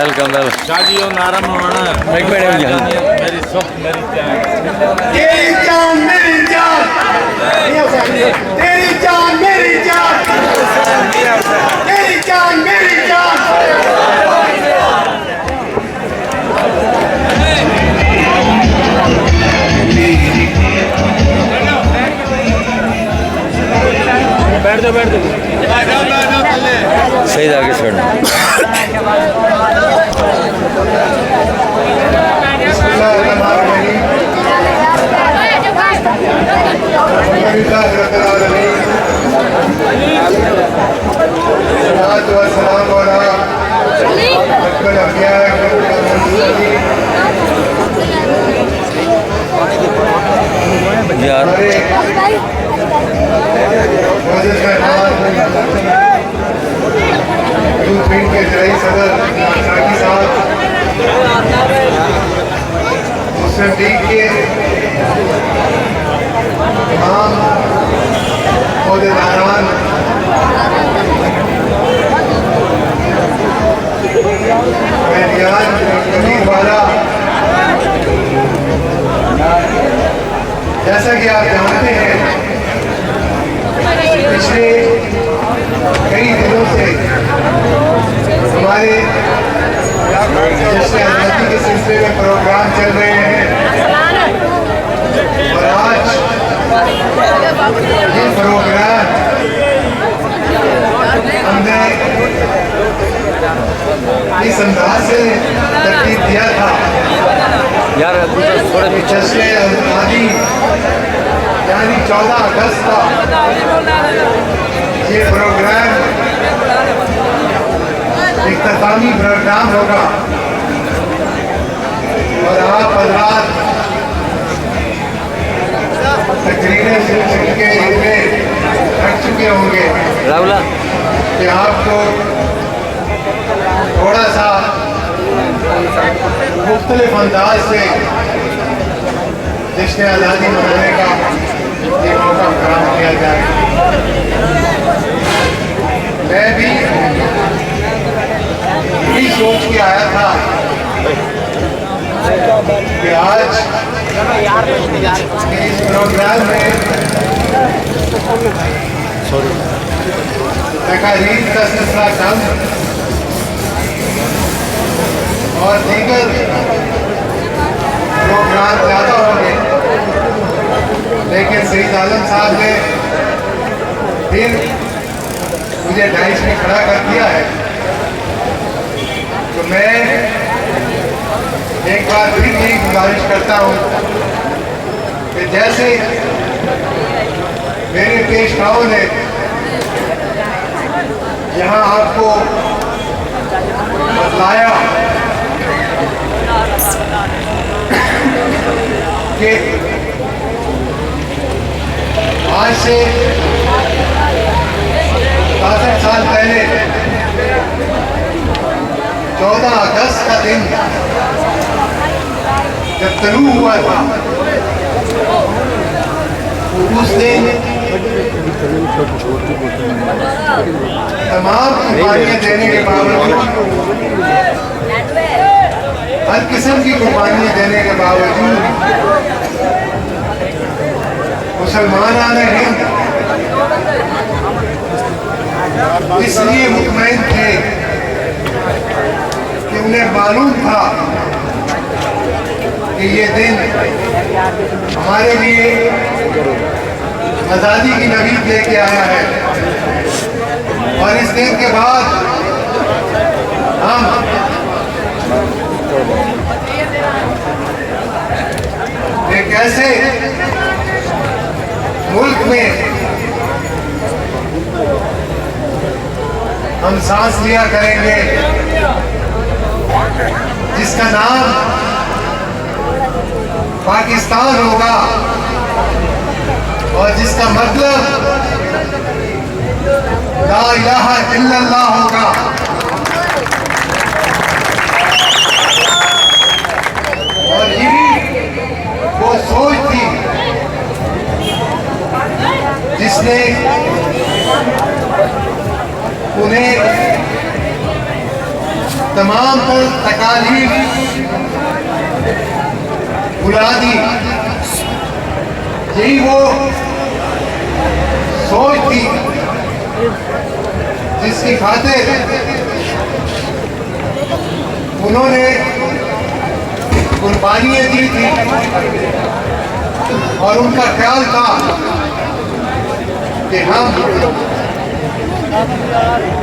Welcome welcome शाजियो नारम होना एक minute मेरी सुख मेरी जान तेरी जान मेरी जान तेरी जान मेरी जान तेरी जान मेरी जान बैठ जाओ सही आगे छोड़ना यार के जराई सदर साकी साहब मुस्लिम लीग के तमाम अहदेदारान वाला जैसा कि आप जानते हैं पिछले कई दिनों से हमारे जश्न आज़ादी के सिलसिले में प्रोग्राम चल रहे हैं और आज ये प्रोग्राम हमने इस अंदाज से तरतीब दिया था यार जश्न आज़ादी यानी 14 अगस्त का ये प्रोग्राम इख्तितामी प्रोग्राम होगा और आप हज़रात तकरीरें सुन के इनमें रख चुके होंगे राहुला कि आपको थोड़ा सा मुख्तलिफ अंदाज से जश्न आज़ादी मनाने का ये मौका फराहम किया जाए। मैं भी यही सोच के आया था कि आज इस प्रोग्राम में तकारीर का सिलसिला कम और दीगर प्रोग्राम ज़्यादा होंगे, लेकिन सईद आलम साहब ने फिर मुझे डाइस में खड़ा कर दिया है। तो मैं एक बार फिर यही गुजारिश करता हूँ कि जैसे मेरे पेशवाओं ने यहाँ आपको बतलाया कि आज से 65 साल पहले 14 अगस्त का दिन जब तलू हुआ था, उस दिन तमाम कुर्बानियां देने के बावजूद, हर किस्म की कुर्बानियां देने के बावजूद मुसलमान हिंद इसलिए मुतमईन थे कि उन्हें मालूम था कि ये दिन हमारे लिए आज़ादी की नवीद लेके आया है और इस दिन के बाद हम एक ऐसे मुल्क में हम सांस लिया करेंगे जिसका नाम पाकिस्तान होगा और जिसका मतलब ला इलाहा इल्लल्लाह होगा। और यही वो सोच थी जिसने उन्हें तमाम तर तकालीफ भुला दी। यही वो सोच थी जिसकी खातिर उन्होंने कुर्बानियां दी थी और उनका ख्याल था कि हम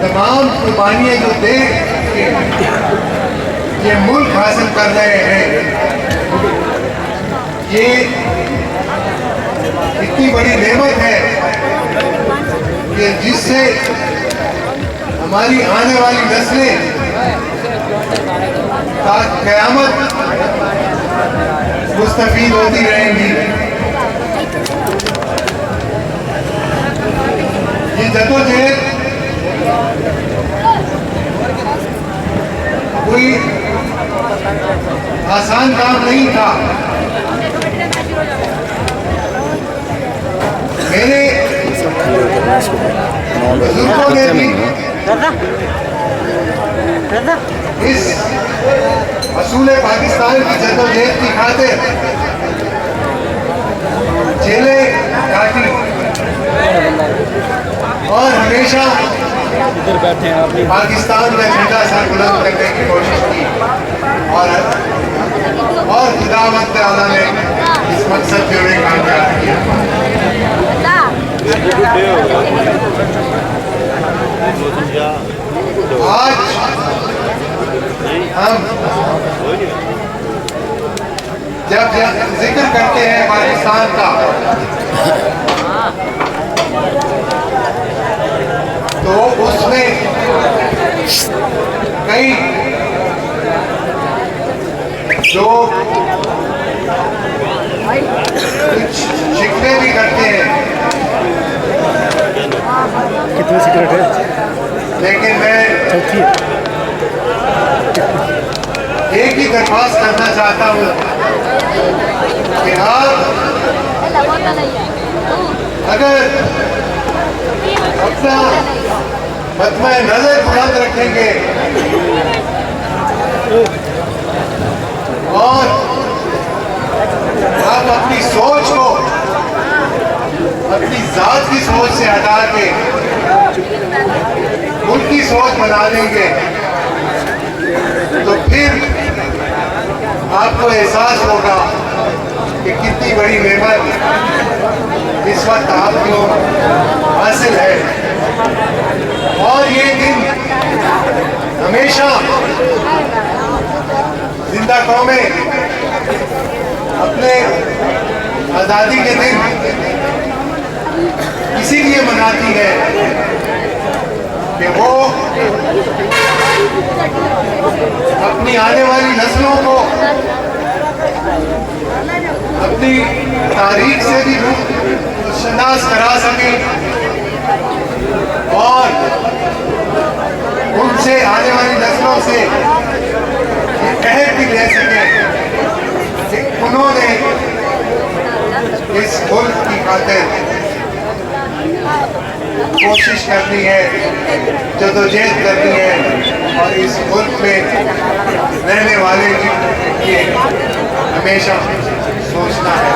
तमाम कुर्बानियां जो दे के ये मुल्क हासिल कर रहे हैं, ये इतनी बड़ी नेमत है कि जिससे हमारी आने वाली नस्लें का क़यामत मुस्तफीद होती रहेंगी। ये जद्दोजहद कोई आसान काम नहीं था। मेरे बुजुर्गों ने भी इस असूल पाकिस्तान की जद्दोजहद की खातिर जेलें काटी और हमेशा पाकिस्तान का झंडा सर बुलंद करने की कोशिश की और खुदावंद ताला ने इस मकसद के लिए कामयाब किया। आज हम जब जिक्र करते हैं पाकिस्तान का, तो उसमें कई जो कुछ शिकवे भी करते हैं, कितनी सिगरेट है? लेकिन मैं एक ही दरख्वास्त करना चाहता हूँ कि आप अगर अपना मतवा नजर बुलंद रखेंगे और आप अपनी सोच को अपनी जात की सोच से हटा के उनकी सोच बना देंगे, तो फिर आपको एहसास होगा कि कितनी बड़ी नेमत इस वक्त आपको हासिल है। और ये दिन हमेशा जिंदा कौमें अपने आज़ादी के दिन इसीलिए मनाती है कि वो अपनी आने वाली नस्लों को अपनी तारीख से भी शनास करा सके और उनसे आने वाली नस्लों से कहर भी ले सके कि उन्होंने इस मुल्क की खातिर कोशिश करनी है, जद्दोजहद करनी है और इस मुल्क में रहने वाले की हमेशा सोचना है।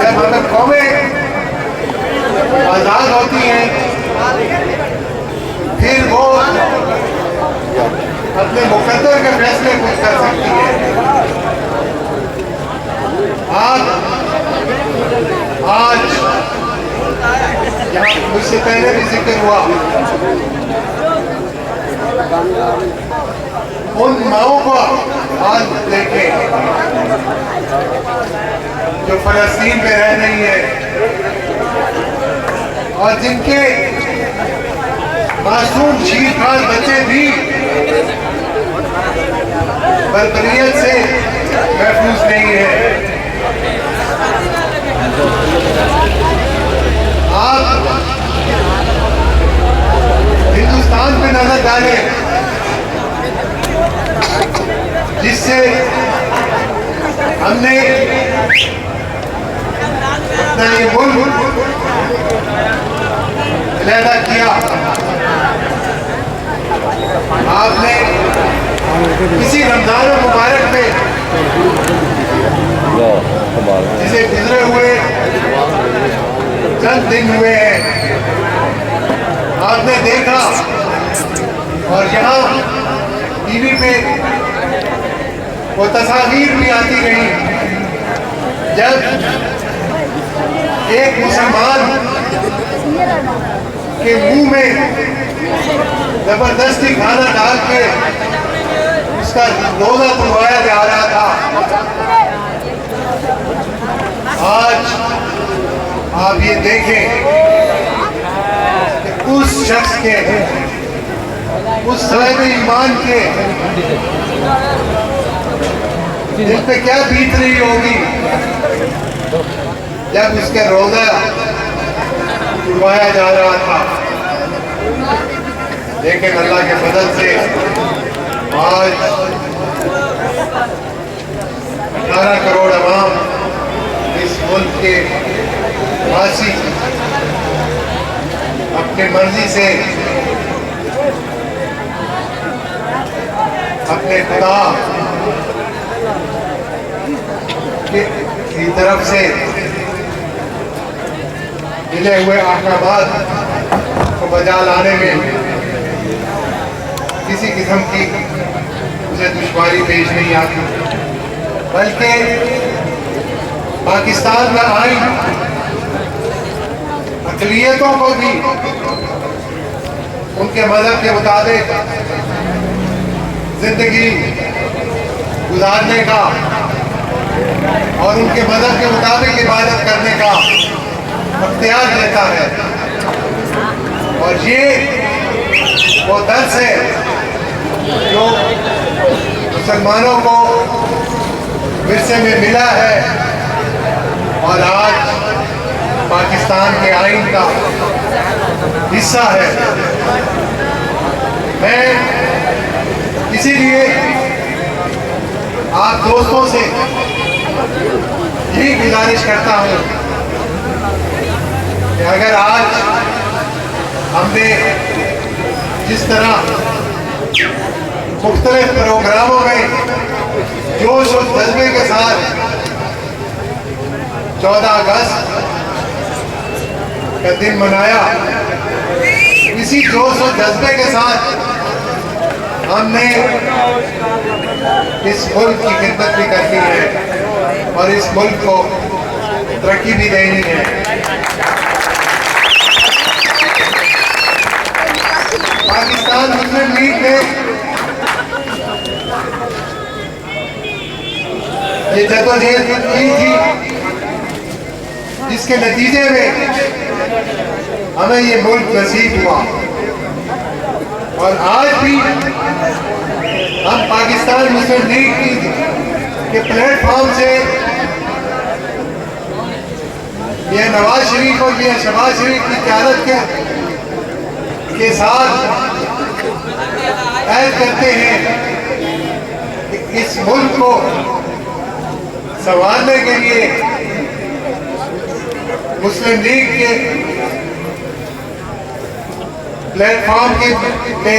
जब अगर कौमें आज़ाद होती हैं, फिर वो अपने मुकद्दर के फैसले खुद कर सकती है। आज यहाँ मुझसे पहले भी जिक्र हुआ, उन माओं को हाल देखे जो फलस्तीन में रह रही है और जिनके मासूम शीरखार बच्चे भी बर्बरियत से महफूज नहीं है। आप हिंदुस्तान पे नजर डालें, जिससे हमने अपना ये मुल्क पैदा किया, आपने इसी रमजान मुबारक में लो कमाल जिसे गुजरे हुए चंद दिन हुए हैं, आपने देखा और यहाँ टीवी पे वो तस्वीर भी आती रही जब एक मुसलमान के मुंह में जबरदस्ती खाना डाल के उसका रोजा तोड़वाया जा रहा था। आज आप ये देखें कि उस शख्स के, उस साहिब ईमान के दिल पे क्या बीत रही होगी जब उसका रोजा तोड़वाया जा रहा था। लेकिन अल्लाह के फजल से आज 18 करोड़ अवाम इस मुल्क के वासी अपनी मर्जी से अपने खुदा की तरफ से मिले हुए अहकामात को बजा लाने में किसी किस्म की उसे दुश्वारी पेश नहीं आती, बल्कि पाकिस्तान का आइन अक़लियतों को भी उनके मजहब के मुताबिक जिंदगी गुजारने का और उनके मजहब के मुताबिक इबादत करने का अख्तियार देता है। और ये वो दर्स है जो मुसलमानों को विरसे में मिला है और आज पाकिस्तान के आइन का हिस्सा है। मैं इसीलिए आप दोस्तों से यही गुजारिश करता हूँ कि अगर आज हमने जिस तरह मुख्तलिफ प्रोग्रामों में जोश और जज्बे के साथ 14 अगस्त का दिन मनाया, इसी जोश और जज्बे के साथ हमने इस मुल्क की खिदमत भी करनी है और इस मुल्क को तरक्की भी देनी है। पाकिस्तान मुस्लिम लीग ने ये जद्दोजहद की थी जिसके नतीजे में हमें ये मुल्क नसीब हुआ और आज भी हम पाकिस्तान मुस्लिम लीग के प्लेटफॉर्म से ये नवाज शरीफ और ये शहबाज शरीफ की क़यादत के साथ ऐलान करते हैं कि इस मुल्क को संभालने के लिए मुस्लिम लीग के प्लेटफॉर्म के पे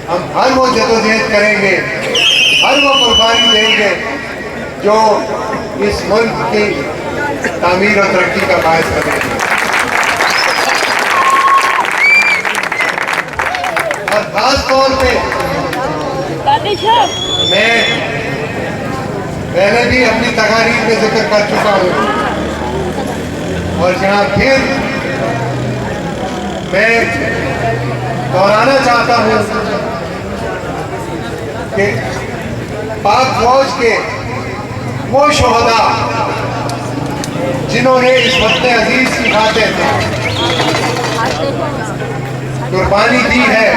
हम हर वो जदोजहद करेंगे, हर वो कुर्बानी देंगे जो इस मुल्क की तामीर और तरक्की का बायस करेंगे। और खास तौर पे मैं पहले भी अपनी तकारीर में जिक्र कर चुका हूँ और यहाँ फिर मैं दोहराना चाहता हूँ कि पाक फौज के वो शोहदा जिन्होंने इस वतन अजीज की खातिर कुर्बानी दी है,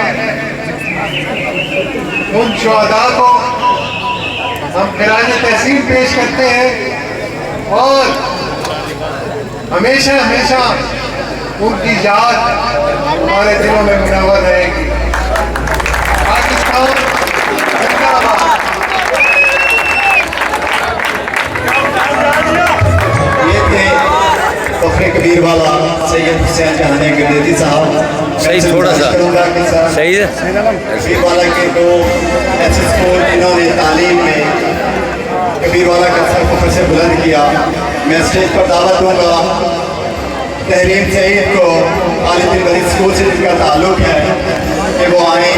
उन शोहदा को हम खिराज तहसीन पेश करते हैं और हमेशा हमेशा उनकी याद हमारे दिलों में मुनव्वर रहेगी। पाकिस्तान जिंदाबाद। ये थे फखरे कबीर वाला सैयद हुसैन जहानी गदेती साहब। सही, थोड़ा सा। सही है। कबीर वाला के दो ऐसे स्कूल इन्होंने तालीम में कबीर वाला का सर फखर से बुलंद किया। मैं स्टेज पर दावत दूंगा तहरीम सईद को, आलिम बड़ी स्कूल से जिनका ताल्लुक है, कि वो आए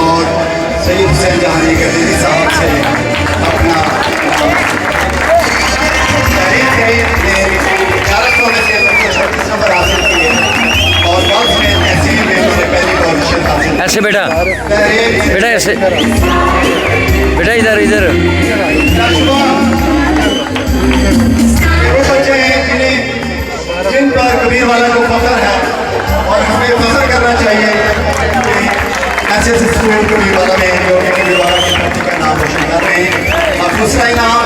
और सैयद हुसैन जहानी गदेती साहब से अपना तहरीम सईद ने 1100 में से 36 नंबर हासिल किए और गर्ल्स में तहसील में उन्होंने पहली पोजीशन हासिल की। ऐसे बेटा, तहरीम बेटा ऐसे, बेटा इधर इधर। वो बच्चे हैं जिन पर कबीर वाला को फख्र है और हमें फख्र करना चाहिए कि ऐसे स्कूल कबीर वाला में जो कबीर वाला की धरती का नाम रोशन कर रहे हैं। अब दूसरा इनाम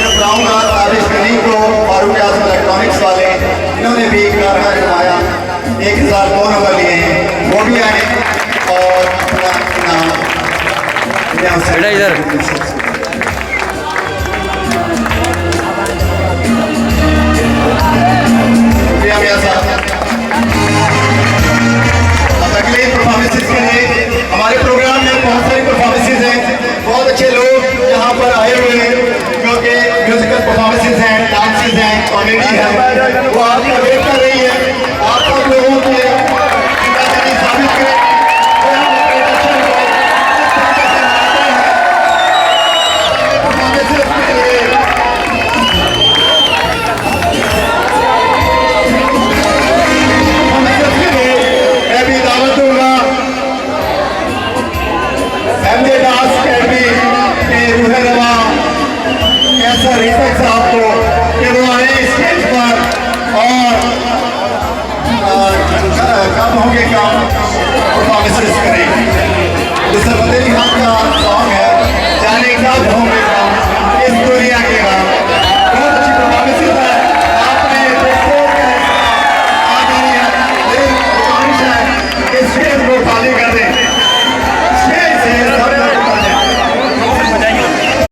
बताऊँगा तारिश करीम को, फारूक आजम इलेक्ट्रॉनिक्स वाले, इन्होंने भी कारगर जमाया 1002 नंबर लिए हैं, वो भी आए और अपना इनाम बेटा इधर। अगले परफॉर्मेंसेस के लिए हमारे प्रोग्राम में बहुत सारी परफॉर्मेंसेस हैं, बहुत अच्छे लोग यहाँ पर आए हुए हैं, क्योंकि म्यूजिकल परफॉर्मेंसेस हैं, डांसेस हैं, कॉमेडी है, वो आपका वेट कर रही है। आप सब लोगों के साबित करें रीतक साहब को कि वो आए स्टेज पर और कब होंगे क्या परफॉर्मेंसेस करें। दूसरा बंदे खान का सॉन्ग है जाने कब होंगे क्या, इस